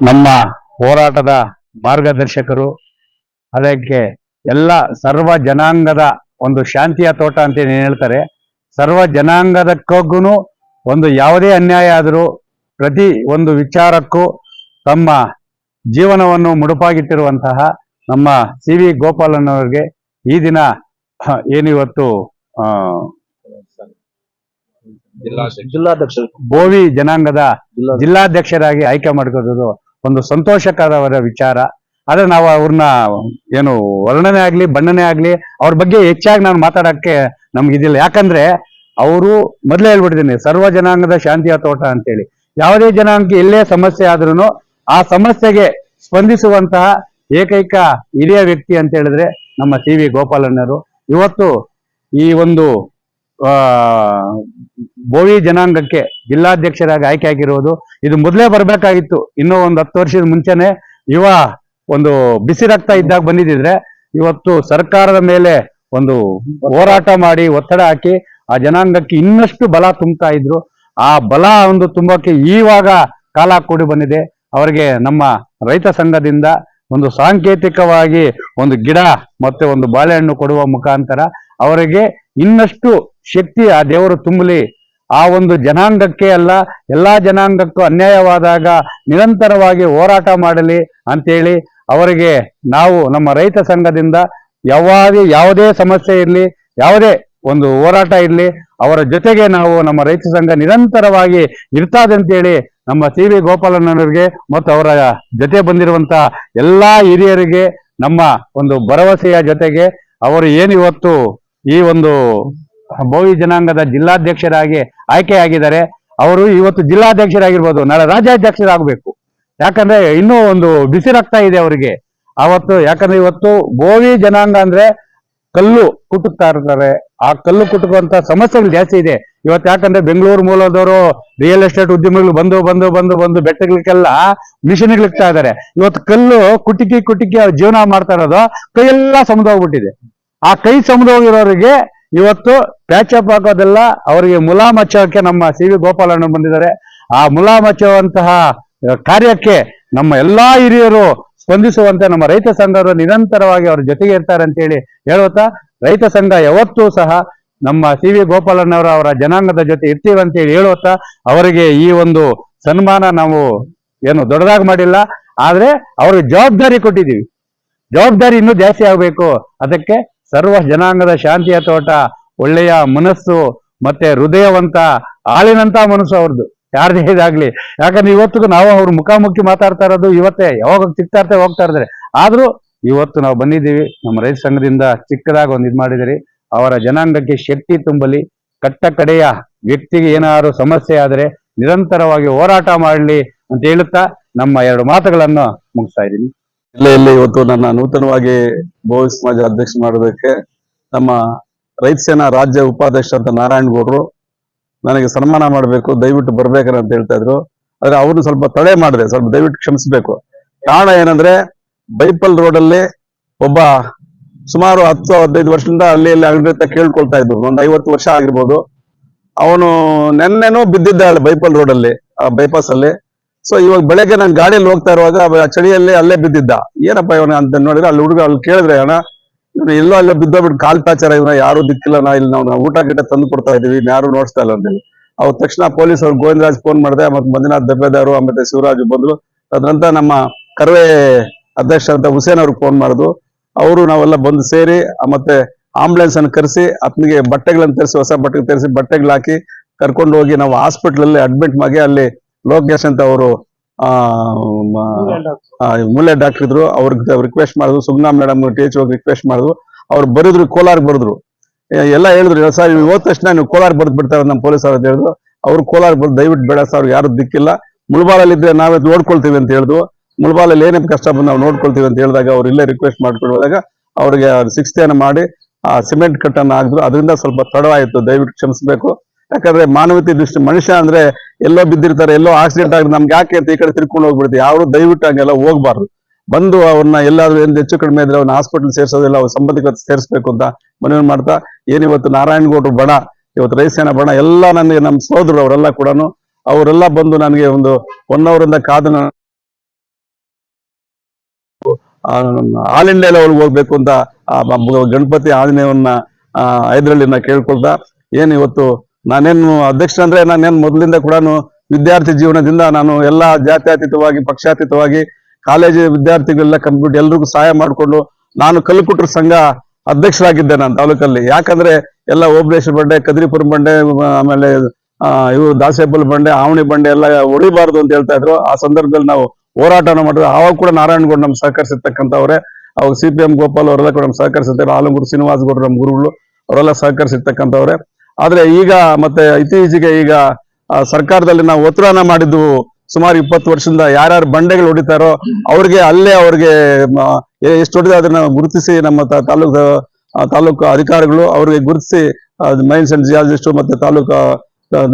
ನಮ್ಮ ಹೋರಾಟದ ಮಾರ್ಗದರ್ಶಕರು. ಅದಕ್ಕೆ ಎಲ್ಲ ಸರ್ವ ಜನಾಂಗದ ಒಂದು ಶಾಂತಿಯ ತೋಟ ಅಂತ ಏನ್ ಹೇಳ್ತಾರೆ. ಸರ್ವ ಜನಾಂಗದಕ್ಕೂ ಒಂದು ಯಾವುದೇ ಅನ್ಯಾಯ ಆದರೂ ಪ್ರತಿ ಒಂದು ವಿಚಾರಕ್ಕೂ ತಮ್ಮ ಜೀವನವನ್ನು ಮುಡುಪಾಗಿಟ್ಟಿರುವಂತಹ ನಮ್ಮ ಸಿ ವಿ ಗೋಪಾಲಣ್ಣವರಿಗೆ ಈ ದಿನ ಏನಿವತ್ತು ಜಿಲ್ಲಾಧ್ಯಕ್ಷ ಬೋವಿ ಜನಾಂಗದ ಜಿಲ್ಲಾಧ್ಯಕ್ಷರಾಗಿ ಆಯ್ಕೆ ಮಾಡ್ಕೋದು ಒಂದು ಸಂತೋಷಕರವಾದ ವಿಚಾರ. ಆದ್ರೆ ನಾವು ಅವ್ರನ್ನ ಏನು ವರ್ಣನೆ ಆಗ್ಲಿ ಬಣ್ಣನೆ ಆಗ್ಲಿ ಅವ್ರ ಬಗ್ಗೆ ಹೆಚ್ಚಾಗಿ ನಾನು ಮಾತಾಡಕ್ಕೆ ನಮ್ಗಿದಿಲ್ಲ. ಯಾಕಂದ್ರೆ ಅವರು ಮೊದಲೇ ಹೇಳ್ಬಿಟ್ಟಿದ್ದೀನಿ, ಸರ್ವ ಜನಾಂಗದ ಶಾಂತಿಯ ತೋಟ ಅಂತೇಳಿ. ಯಾವುದೇ ಜನಾಂಗಕ್ಕೆ ಎಲ್ಲೇ ಸಮಸ್ಯೆ ಆದ್ರೂ ಆ ಸಮಸ್ಯೆಗೆ ಸ್ಪಂದಿಸುವಂತಹ ಏಕೈಕ ಹಿರಿಯ ವ್ಯಕ್ತಿ ಅಂತ ಹೇಳಿದ್ರೆ ನಮ್ಮ ಸಿ ವಿ ಗೋಪಾಲಣ್ಣರು. ಇವತ್ತು ಈ ಒಂದು ಬೋವಿ ಜನಾಂಗಕ್ಕೆ ಜಿಲ್ಲಾಧ್ಯಕ್ಷರಾಗಿ ಆಯ್ಕೆ ಆಗಿರೋದು ಇದು ಮೊದಲೇ ಬರ್ಬೇಕಾಗಿತ್ತು. ಇನ್ನೂ ಒಂದು 10 ವರ್ಷದ ಮುಂಚೆನೆ ಯುವ ಒಂದು ಬಿಸಿ ರಕ್ತ ಇದ್ದಾಗ ಬಂದಿದ್ರೆ ಇವತ್ತು ಸರ್ಕಾರದ ಮೇಲೆ ಒಂದು ಹೋರಾಟ ಮಾಡಿ ಒತ್ತಡ ಹಾಕಿ ಆ ಜನಾಂಗಕ್ಕೆ ಇನ್ನಷ್ಟು ಬಲ ತುಂಬುತ್ತಾ ಇದ್ರು. ಆ ಬಲ ಒಂದು ತುಂಬಕ್ಕೆ ಈವಾಗ ಕಾಲ ಕೂಡಿ ಬಂದಿದೆ. ಅವರಿಗೆ ನಮ್ಮ ರೈತ ಸಂಘದಿಂದ ಒಂದು ಸಾಂಕೇತಿಕವಾಗಿ ಒಂದು ಗಿಡ ಮತ್ತೆ ಒಂದು ಬಾಳೆಹಣ್ಣು ಕೊಡುವ ಮುಖಾಂತರ ಅವರಿಗೆ ಇನ್ನಷ್ಟು ಶಕ್ತಿ ಆ ದೇವರು ತುಂಬಲಿ. ಆ ಒಂದು ಜನಾಂಗಕ್ಕೆ ಅಲ್ಲ, ಎಲ್ಲಾ ಜನಾಂಗಕ್ಕೂ ಅನ್ಯಾಯವಾದಾಗ ನಿರಂತರವಾಗಿ ಹೋರಾಟ ಮಾಡಲಿ ಅಂತೇಳಿ ಅವರಿಗೆ ನಾವು ನಮ್ಮ ರೈತ ಸಂಘದಿಂದ ಯಾವುದೇ ಸಮಸ್ಯೆ ಇರಲಿ, ಯಾವುದೇ ಒಂದು ಹೋರಾಟ ಇರಲಿ, ಅವರ ಜೊತೆಗೆ ನಾವು ನಮ್ಮ ರೈತ ಸಂಘ ನಿರಂತರವಾಗಿ ಇರ್ತದಂತೇಳಿ ನಮ್ಮ ಸಿ ವಿ ಗೋಪಾಲಣ್ಣನವರಿಗೆ ಮತ್ತು ಅವರ ಜೊತೆ ಬಂದಿರುವಂತ ಎಲ್ಲಾ ಹಿರಿಯರಿಗೆ ನಮ್ಮ ಒಂದು ಭರವಸೆಯ ಜೊತೆಗೆ ಅವರು ಏನಿವತ್ತು ಈ ಒಂದು ಬೋವಿ ಜನಾಂಗದ ಜಿಲ್ಲಾಧ್ಯಕ್ಷರಾಗಿ ಆಯ್ಕೆಯಾಗಿದ್ದಾರೆ. ಅವರು ಇವತ್ತು ಜಿಲ್ಲಾಧ್ಯಕ್ಷರಾಗಿರ್ಬೋದು, ನಾಳೆ ರಾಜ್ಯಾಧ್ಯಕ್ಷರಾಗಬೇಕು. ಯಾಕಂದ್ರೆ ಇನ್ನೂ ಒಂದು ಬಿಸಿ ರಕ್ತ ಇದೆ ಅವರಿಗೆ ಅವತ್ತು. ಯಾಕಂದ್ರೆ ಇವತ್ತು ಬೋವಿ ಜನಾಂಗ ಅಂದ್ರೆ ಕಲ್ಲು ಕುಟುಕ್ತಾ ಇರ್ತಾರೆ. ಆ ಕಲ್ಲು ಕುಟುಕುವಂತ ಸಮಸ್ಯೆಗಳು ಜಾಸ್ತಿ ಇದೆ ಇವತ್ತು. ಯಾಕಂದ್ರೆ ಬೆಂಗಳೂರು ಮೂಲದವರು ರಿಯಲ್ ಎಸ್ಟೇಟ್ ಉದ್ಯಮಿಗಳು ಬಂದು ಬೆಟ್ಟಗಳಿಗೆಲ್ಲ ಮಿಷನ್ಗಳಿಗ್ತಾ ಇದ್ದಾರೆ. ಇವತ್ತು ಕಲ್ಲು ಕುಟಿಕಿ ಅವ್ರು ಜೀವನ ಮಾಡ್ತಾ ಇರೋದು ಕೈಯೆಲ್ಲ ಸಮುದ್ರೋಗ್ಬಿಟ್ಟಿದೆ. ಆ ಕೈ ಸಮುದ್ರೋಗಿರೋರಿಗೆ ಇವತ್ತು ಪ್ಯಾಚಪ್ ಹಾಕೋದೆಲ್ಲ ಅವರಿಗೆ ಮುಲಾಮ್ ಹಚ್ಚೋಕೆ ನಮ್ಮ ಸಿ ವಿ ಗೋಪಾಲಣ್ಣ ಬಂದಿದ್ದಾರೆ. ಆ ಮುಲಾಮ್ ಹಚ್ಚುವಂತಹ ಕಾರ್ಯಕ್ಕೆ ನಮ್ಮ ಎಲ್ಲಾ ಹಿರಿಯರು ಸ್ಪಂದಿಸುವಂತೆ ನಮ್ಮ ರೈತ ಸಂಘರು ನಿರಂತರವಾಗಿ ಅವ್ರ ಜೊತೆಗೆ ಇರ್ತಾರೆ ಅಂತೇಳಿ ಹೇಳುತ್ತಾ, ರೈತ ಸಂಘ ಯಾವತ್ತೂ ಸಹ ನಮ್ಮ ಸಿ ವಿ ಗೋಪಾಲಣ್ಣವರ ಅವರ ಜನಾಂಗದ ಜೊತೆ ಇರ್ತೀವಂತೇಳಿ ಹೇಳುತ್ತಾ, ಅವರಿಗೆ ಈ ಒಂದು ಸನ್ಮಾನ ನಾವು ಏನು ದೊಡ್ಡದಾಗಿ ಮಾಡಿಲ್ಲ, ಆದ್ರೆ ಅವ್ರಿಗೆ ಜವಾಬ್ದಾರಿ ಕೊಟ್ಟಿದ್ದೀವಿ. ಜವಾಬ್ದಾರಿ ಇನ್ನೂ ಜಾಸ್ತಿ ಆಗ್ಬೇಕು. ಅದಕ್ಕೆ ಸರ್ವ ಜನಾಂಗದ ಶಾಂತಿಯ ತೋಟ, ಒಳ್ಳೆಯ ಮನಸ್ಸು ಮತ್ತೆ ಹೃದಯವಂತ ಆಳಿನಂತ ಮನಸ್ಸು ಅವ್ರದ್ದು, ಯಾರದೇ ಇದಾಗ್ಲಿ. ಯಾಕಂದ್ರೆ ಇವತ್ತಿಗೂ ನಾವು ಅವ್ರ ಮುಖಾಮುಖಿ ಮಾತಾಡ್ತಾ ಇರೋದು ಇವತ್ತೇ, ಯಾವಾಗ ಸಿಗ್ತಾ ಇರ್ತಾರೆ ಹೋಗ್ತಾ ಇರ್ತಾರೆ. ಆದ್ರೂ ಇವತ್ತು ನಾವು ಬಂದಿದ್ದೀವಿ, ನಮ್ಮ ರೈತ ಸಂಘದಿಂದ ಚಿಕ್ಕದಾಗಿ ಒಂದು ಮಾಡಿದಿರಿ. ಅವರ ಜನಾಂಗಕ್ಕೆ ಶಕ್ತಿ ತುಂಬಲಿ. ಕಟ್ಟ ಕಡೆಯ ವ್ಯಕ್ತಿಗೆ ಏನಾದ್ರು ಸಮಸ್ಯೆ ಆದ್ರೆ ನಿರಂತರವಾಗಿ ಹೋರಾಟ ಮಾಡಲಿ ಅಂತ ಹೇಳುತ್ತಾ ನಮ್ಮ 2 ಮಾತುಗಳನ್ನು ಮುಗಿಸ್ತಾ ಇದ್ದೀನಿ. ಜಿಲ್ಲೆಯಲ್ಲಿ ಇವತ್ತು ನನ್ನ ನೂತನವಾಗಿ ಬೋವಿ ಸಮಾಜ ಅಧ್ಯಕ್ಷ ಮಾಡೋದಕ್ಕೆ ನಮ್ಮ ರೈತ ಸೇನಾ ರಾಜ್ಯ ಉಪಾಧ್ಯಕ್ಷ ಅಂತ ನಾರಾಯಣಗೌಡರು ನನಗೆ ಸನ್ಮಾನ ಮಾಡಬೇಕು, ದಯವಿಟ್ಟು ಬರ್ಬೇಕಂತ ಅಂತ ಹೇಳ್ತಾ ಇದ್ರು. ಆದ್ರೆ ಅವ್ರನ್ನ ಸ್ವಲ್ಪ ತಡೆ ಮಾಡಿದೆ, ಸ್ವಲ್ಪ ದಯವಿಟ್ಟು ಕ್ಷಮಿಸಬೇಕು. ಕಾರಣ ಏನಂದ್ರೆ, ಬೈಪಲ್ ರೋಡ್ ಅಲ್ಲಿ ಒಬ್ಬ ಸುಮಾರು 10-15 ವರ್ಷದಿಂದ ಅಲ್ಲಿ ಅಂಗಡಿ ಅಂತ ಕೇಳ್ಕೊಳ್ತಾ ಇದ್ರು. ಒಂದು 50 ವರ್ಷ ಆಗಿರ್ಬೋದು. ಅವನು ನೆನ್ನೆನೂ ಬಿದ್ದಿದ್ದ ಬೈಪಲ್ ರೋಡ್ ಅಲ್ಲಿ, ಬೈಪಾಸ್ ಅಲ್ಲಿ. ಸೊ ಇವಾಗ ಬೆಳಗ್ಗೆ ನಾನು ಗಾಡಿಯಲ್ಲಿ ಹೋಗ್ತಾ ಇರುವಾಗ ಚಳಿಯಲ್ಲಿ ಅಲ್ಲೇ ಬಿದ್ದಿದ್ದ. ಏನಪ್ಪ ಇವನ ಅಂತ ನೋಡಿದ್ರೆ ಅಲ್ಲಿ ಹುಡುಗ ಅಲ್ಲಿ ಕೇಳಿದ್ರೆ, ಅಣ್ಣ ಇವನು ಎಲ್ಲೋ ಅಲ್ಲೇ ಬಿದ್ದೋಗ್ಬಿಟ್ಟು ಕಾಲ್ ಪ್ಯಾಚರ್, ಇವನ ಯಾರು ದಿಕ್ಕಿಲ್ಲ, ಇಲ್ಲಿ ನಾವು ಊಟ ಗಿಟ್ಟ ತಂದು ಕೊಡ್ತಾ ಇದೀವಿ, ಯಾರು ನೋಡ್ತಾ ಇಲ್ಲ ಅಂತೇಳಿ. ಅವ್ರ ತಕ್ಷಣ ಪೊಲೀಸ್ ಅವ್ರು ಗೋವಿಂದರಾಜ್ ಫೋನ್ ಮಾಡಿದೆ, ಮತ್ತೆ ಮಂಜುನಾಥ್ ದಬ್ಬೆದಾರು ಮತ್ತೆ ಶಿವರಾಜ್ ಬಂದ್ರು. ಅದ್ರಂತ ನಮ್ಮ ಕರ್ವೆ ಅಧ್ಯಕ್ಷ ಅಂತ ಹುಸೇನ್ ಅವ್ರಿಗೆ ಫೋನ್ ಮಾಡುದು. ಅವರು ನಾವೆಲ್ಲ ಬಂದು ಸೇರಿ ಮತ್ತೆ ಆಂಬುಲೆನ್ಸ್ ಅನ್ನು ಕರೆಸಿ ಆತನಿಗೆ ಬಟ್ಟೆಗಳನ್ನು ತರಿಸಿ, ಹೊಸ ಬಟ್ಟೆ ತರಿಸಿ ಬಟ್ಟೆಗಳು ಹಾಕಿ ಕರ್ಕೊಂಡು ಹೋಗಿ ನಾವು ಹಾಸ್ಪಿಟಲ್ ಅಲ್ಲಿ ಅಡ್ಮಿಟ್ ಮಾಡಿ, ಅಲ್ಲಿ ಲೋಕೇಶ್ ಅಂತ ಅವರು ಮೂಲೆ ಡಾಕ್ಟರ್ ಇದ್ರು, ಅವ್ರಿಗೆ ರಿಕ್ವೆಸ್ಟ್ ಮಾಡಿದ್ರು. ಸುಗ್ನಾ ಮೇಡಮ್ ಟೀಚ್ ಹೋಗಿ ರಿಕ್ವೆಸ್ಟ್ ಮಾಡಿದ್ರು. ಅವ್ರು ಬರಿದ್ರು, ಕೋಲಾರ್ ಬರೆದ್ರು, ಎಲ್ಲ ಹೇಳಿದ್ರು. ಸರ್ ನೀವು ಹೋದ ತಕ್ಷಣ ನೀವು ಕೋಲಾರ್ ಬರ್ದು ಬಿಡ್ತಾರೆ ನಮ್ಮ ಪೊಲೀಸ್ ಅವ್ರು ಅಂತ ಹೇಳಿದ್ರು. ಅವ್ರು ಕೋಲಾರ್ ಬರ್ದು ದಯವಿಟ್ಟು ಬೇಡ ಸರ್, ಯಾರು ದಿಕ್ಕಿಲ್ಲ, ಮುಳಬಾಲಲ್ಲಿ ಇದ್ರೆ ನಾವೇ ನೋಡ್ಕೊಳ್ತೀವಿ ಅಂತ ಹೇಳಿದ್ರು. ಮುಳಬಾಲಲ್ಲಿ ಏನೇ ಕಷ್ಟ ಬಂದು ನಾವು ನೋಡ್ಕೊಳ್ತೀವಿ ಅಂತ ಹೇಳಿದಾಗ ಅವ್ರು ಇಲ್ಲೇ ರಿಕ್ವೆಸ್ಟ್ ಮಾಡ್ಕೊಂಡು ಹೋದಾಗ ಅವ್ರಿಗೆ 6th ಮಾಡಿ ಆ ಸಿಮೆಂಟ್ ಕಟ್ಟನ್ನು ಹಾಕಿದ್ರು. ಅದರಿಂದ ಸ್ವಲ್ಪ ತಡವಾಯಿತು, ದಯವಿಟ್ಟು ಕ್ಷಮಿಸಬೇಕು. ಯಾಕಂದ್ರೆ ಮಾನವೀಯತೆ ದೃಷ್ಟಿ, ಮನುಷ್ಯ ಅಂದ್ರೆ ಎಲ್ಲೋ ಬಿದ್ದಿರ್ತಾರೆ, ಎಲ್ಲೋ ಆಕ್ಸಿಡೆಂಟ್ ಆಗಿ ನಮ್ಗೆ ಯಾಕೆ ಅಂತ ಈ ಕಡೆ ತಿರ್ಕೊಂಡು ಹೋಗ್ಬಿಡ್ತೀವಿ. ಯಾರು ದಯವಿಟ್ಟು ಹಂಗೆಲ್ಲ ಹೋಗ್ಬಾರ್ದು. ಬಂದು ಅವ್ರನ್ನ ಎಲ್ಲಾದ್ರೂ ಏನ್ ಹೆಚ್ಚು ಕಡಿಮೆ ಇದ್ರೆ ಅವ್ನ ಹಾಸ್ಪಿಟಲ್ ಸೇರ್ಸೋದಿಲ್ಲ, ಅವ್ರ ಸಂಬಂಧಿಕರು ಸೇರಿಸ್ಬೇಕು ಅಂತ ಮನವಿ ಮಾಡ್ತಾ, ಏನಿವತ್ತು ನಾರಾಯಣಗೌಡರು ಬಣ, ಇವತ್ತು ರೈತ ಸೇನಾ ಬಣ ಎಲ್ಲ ನನಗೆ ನಮ್ಮ ಸೋದರರು ಅವರೆಲ್ಲ ಕೂಡ ಅವರೆಲ್ಲ ಬಂದು ನನಗೆ ಒಂದು 1 ಅವರಿಂದ ಕಾದು ಆಲ್ ಇಂಡಿಯಾ ಲೆವೆಲ್ ಹೋಗ್ಬೇಕು ಅಂತ ಗಣಪತಿ ಆಂಜನೇಯವನ್ನ ಇದರಲ್ಲಿ ನಾ ಕೇಳ್ಕೊಳ್ತಾ ಏನ್ ಇವತ್ತು ನಾನೇನು ಅಧ್ಯಕ್ಷ ಅಂದ್ರೆ ನಾನೇನು ಮೊದಲಿಂದ ಕೂಡ ವಿದ್ಯಾರ್ಥಿ ಜೀವನದಿಂದ ನಾನು ಎಲ್ಲಾ ಜಾತ್ಯತೀತವಾಗಿ ಪಕ್ಷಾತೀತವಾಗಿ ಕಾಲೇಜು ವಿದ್ಯಾರ್ಥಿಗಳೆಲ್ಲ ಕಂಪ್ಯೂಟರ್ ಎಲ್ರಿಗೂ ಸಹಾಯ ಮಾಡಿಕೊಂಡು ನಾನು ಕಲ್ಲುಕುಟ್ರ ಸಂಘ ಅಧ್ಯಕ್ಷರಾಗಿದ್ದೆ ನಾನು ತಾಲೂಕಲ್ಲಿ. ಯಾಕಂದ್ರೆ ಎಲ್ಲ ಓಬಳೇಶ್ವರ ಬಂಡೆ, ಕದ್ರಿಪುರ ಬಂಡೆ, ಆಮೇಲೆ ಇವರು ದಾಸೇಬಲ್ ಬಂಡೆ, ಆವಣಿ ಬಂಡೆ ಎಲ್ಲ ಹೊಡಿಬಾರ್ದು ಅಂತ ಹೇಳ್ತಾ ಇದ್ರು. ಆ ಸಂದರ್ಭದಲ್ಲಿ ನಾವು ಹೋರಾಟನ ಮಾಡಿದ್ರು. ಆವಾಗ ಕೂಡ ನಾರಾಯಣಗೌಡ ನಮ್ಗೆ ಸಹಕರಿಸಿರ್ತಕ್ಕಂಥವ್ರೆ. ಅವಾಗ CPM ಗೋಪಾಲ್ ಅವರೆಲ್ಲ ಕೂಡ ನಮ್ಗೆ ಸಹಕರಿಸಿರ್ತಾರೆ. ಆಲಂಗೂರು ಶ್ರೀನಿವಾಸ್ ಗೌಡ್ರು ನಮ್ಮ ಗುರುಗಳು, ಅವರೆಲ್ಲ ಸಹಕರಿಸಿರ್ತಕ್ಕಂಥವ್ರೆ. ಆದ್ರೆ ಈಗ ಮತ್ತೆ ಇತ್ತೀಚೆಗೆ ಈಗ ಸರ್ಕಾರದಲ್ಲಿ ನಾವು ಒತ್ತಡನ ಮಾಡಿದ್ವು. ಸುಮಾರು 20 ವರ್ಷದಿಂದ ಯಾರ್ಯಾರು ಬಂಡೆಗಳು ಹೊಡಿತಾರೋ ಅವ್ರಿಗೆ ಎಷ್ಟು ಹೊಡೆದ ಅದನ್ನ ಗುರುತಿಸಿ ನಮ್ಮ ತಾಲೂಕು ಅಧಿಕಾರಿಗಳು ಅವ್ರಿಗೆ ಗುರುತಿಸಿ ಮೈನ್ಸ್ ಅಂಡ್ ಜಿಯಾಲಜಿಸ್ಟ್ ಮತ್ತೆ ತಾಲೂಕು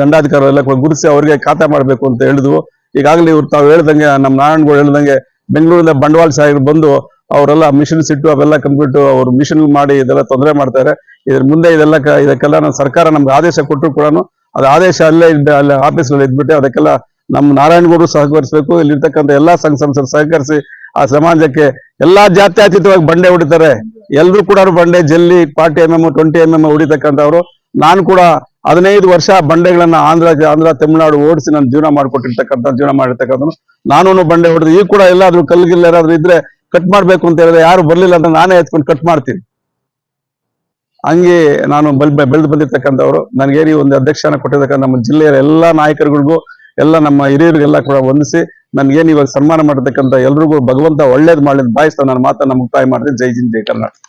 ದಂಡಾಧಿಕಾರಿ ಎಲ್ಲ ಗುರುತಿಸಿ ಅವ್ರಿಗೆ ಖಾತೆ ಮಾಡ್ಬೇಕು ಅಂತ ಹೇಳಿದ್ವು. ಈಗಾಗಲೇ ಇವ್ರು ತಾವು ಹೇಳ್ದಂಗೆ ನಮ್ಮ ನಾರಾಯಣಗೌಡ ಹೇಳ್ದಂಗೆ ಬೆಂಗಳೂರಿಂದ ಬಂಡವಾಳ ಸಾಹೇಬರು ಬಂದು ಅವರೆಲ್ಲ ಮಿಷನ್ಸ್ ಇಟ್ಟು ಅವೆಲ್ಲ ಕಂಪ್ಲೀಟ್ ಅವ್ರು ಮಿಷನ್ ಮಾಡಿ ಇದೆಲ್ಲ ತೊಂದರೆ ಮಾಡ್ತಾರೆ. ಇದ್ರ ಮುಂದೆ ಇದಕ್ಕೆಲ್ಲ ನಮ್ಮ ಸರ್ಕಾರ ನಮ್ಗೆ ಆದೇಶ ಕೊಟ್ಟರು ಕೂಡ ಅದು ಆದೇಶ ಅಲ್ಲೇ ಆಫೀಸ್ನಲ್ಲಿ ಇದ್ಬಿಟ್ಟೆ ಅದಕ್ಕೆಲ್ಲ ನಮ್ಮ ನಾರಾಯಣಗೌಡರು ಸಹಕರಿಸಬೇಕು. ಇಲ್ಲಿರ್ತಕ್ಕಂಥ ಎಲ್ಲಾ ಸಂಘ ಸಂಸ್ಥರು ಸಹಕರಿಸಿ ಆ ಸಮಾಜಕ್ಕೆ ಎಲ್ಲಾ ಜಾತ್ಯತೀತವಾಗಿ ಬಂಡೆ ಹೊಡಿತಾರೆ. ಎಲ್ರು ಕೂಡ ಬಂಡೆ ಜಲ್ಲಿ 40 mm 20 mm ಹೊಡಿತಕ್ಕಂಥವ್ರು. ನಾನು ಕೂಡ 15 ವರ್ಷ ಬಂಡೆಗಳನ್ನ ಆಂಧ್ರ ತಮಿಳುನಾಡು ಓಡಿಸಿ ನಾನು ಜೀವನ ಮಾಡಿರ್ತಕ್ಕಂಥ ನಾನು ಬಂಡೆ ಹೊಡೆದು ಈಗ ಕೂಡ ಎಲ್ಲಾದ್ರೂ ಕಲ್ಲಿಗಿಲ್ಲ ಯಾರಾದ್ರೂ ಇದ್ರೆ ಕಟ್ ಮಾಡ್ಬೇಕು ಅಂತ ಹೇಳಿದ್ರೆ ಯಾರು ಬರ್ಲಿಲ್ಲ ಅಂತ ನಾನೇ ಎತ್ಕೊಂಡು ಕಟ್ ಮಾಡ್ತೀನಿ. ಹಂಗೆ ನಾನು ಬೆಳೆದು ಬಂದಿರ್ತಕ್ಕಂಥವ್ರು. ನನಗೇನು ಒಂದು ಅಧ್ಯಕ್ಷನ ಕೊಟ್ಟಿರ್ತಕ್ಕಂಥ ನಮ್ಮ ಜಿಲ್ಲೆಯ ಎಲ್ಲಾ ನಾಯಕರುಗಳಿಗೂ ಎಲ್ಲ ನಮ್ಮ ಹಿರಿಯರಿಗೆಲ್ಲ ಕೂಡ ವಂದಿಸಿ ನನ್ಗೇನು ಇವಾಗ ಸನ್ಮಾನ ಮಾಡಿರ್ತಕ್ಕಂಥ ಎಲ್ರಿಗೂ ಭಗವಂತ ಒಳ್ಳೇದು ಮಾಡಲಿ ಭಾವಿಸ್ತಾ ನನ್ನ ಮಾತನ್ನ ಮುಕ್ತಾಯ ಮಾಡ್ತೀನಿ. ಜೈ ಹಿಂದ್, ಜೈ ಕರ್ನಾಟಕ.